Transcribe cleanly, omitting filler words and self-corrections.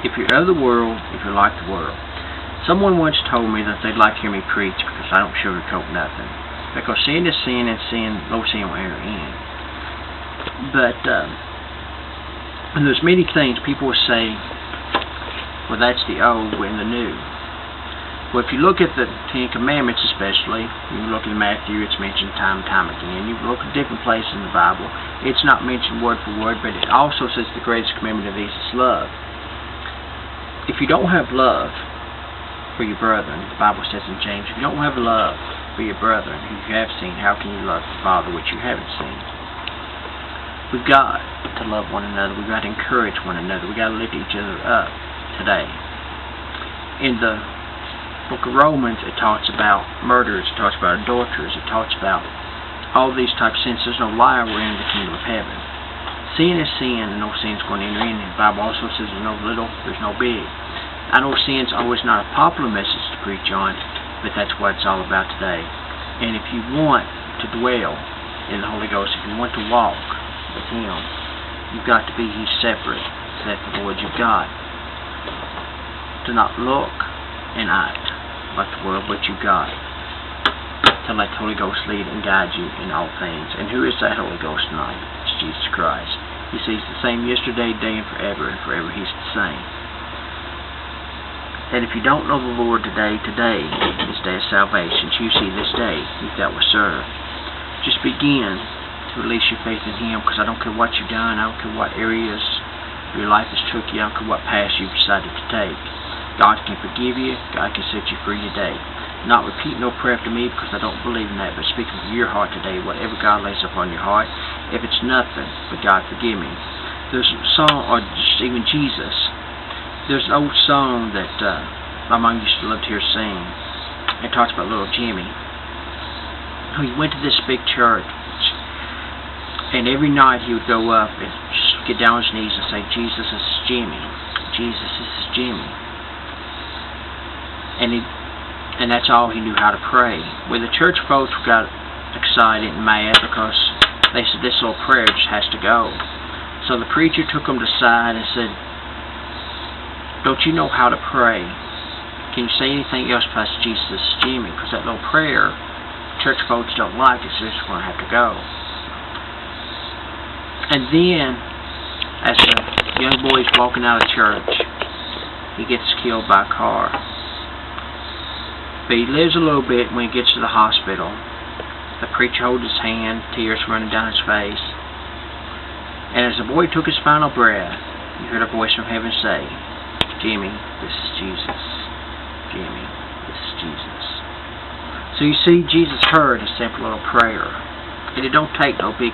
if you're of the world, if you're like the world. Someone once told me that they'd like to hear me preach because I don't sugarcoat nothing. Because sin is sin, and no sin will enter in. But, and there's many things people will say, well, that's the old and the new. Well, if you look at the Ten Commandments especially, you look in Matthew, it's mentioned time and time again. You look at different places in the Bible, it's not mentioned word for word, but it also says the greatest commandment of these is love. If you don't have love for your brethren, the Bible says in James, if you don't have love for your brethren who you have seen, how can you love the Father which you haven't seen? We've got to love one another. We've got to encourage one another. We've got to lift each other up today. In the book of Romans, it talks about murders, it talks about adulterers, it talks about all these types of sins. There's no liar will enter the kingdom of heaven. Sin is sin, and no sin is going to enter in. The Bible also says there's no little, there's no big. I know sin's always not a popular message to preach on, but that's what it's all about today. And if you want to dwell in the Holy Ghost, if you want to walk with Him, you've got to be ye separate, saith the Lord. You've got to not look and act like the world, but you've got to let the Holy Ghost lead and guide you in all things. And who is that Holy Ghost tonight? It's Jesus Christ. He says the same yesterday, today, and forever He's the same. And if you don't know the Lord today is day of salvation. Choose ye this day who thou wilt serve. Just begin to release your faith in Him, because I don't care what you've done, I don't care what areas your life has took you, I don't care what path you've decided to take. God can forgive you, God can set you free today. Not repeat no prayer after me, because I don't believe in that, but speak from your heart today, whatever God lays upon your heart. If it's nothing but God forgive me. There's a song, or just even Jesus. There's an old song that my mom used to love to hear sing. It talks about little Jimmy. He went to this big church, and every night he would go up and just get down on his knees and say, Jesus, this is Jimmy. Jesus, this is Jimmy. And that's all he knew how to pray. Well, the church folks got excited and mad because they said this little prayer just has to go. So the preacher took him to the side and said, don't you know how to pray? Can you say anything else besides Jesus, Jimmy? Because that little prayer, church folks don't like it, so it's going to have to go. And then, as the young boy is walking out of church, he gets killed by a car. But he lives a little bit. When he gets to the hospital, the preacher holds his hand, tears running down his face. And as the boy took his final breath, you heard a voice from heaven say, Jimmy, this is Jesus. Jimmy, this is Jesus. So you see, Jesus heard a simple little prayer. And it don't take no big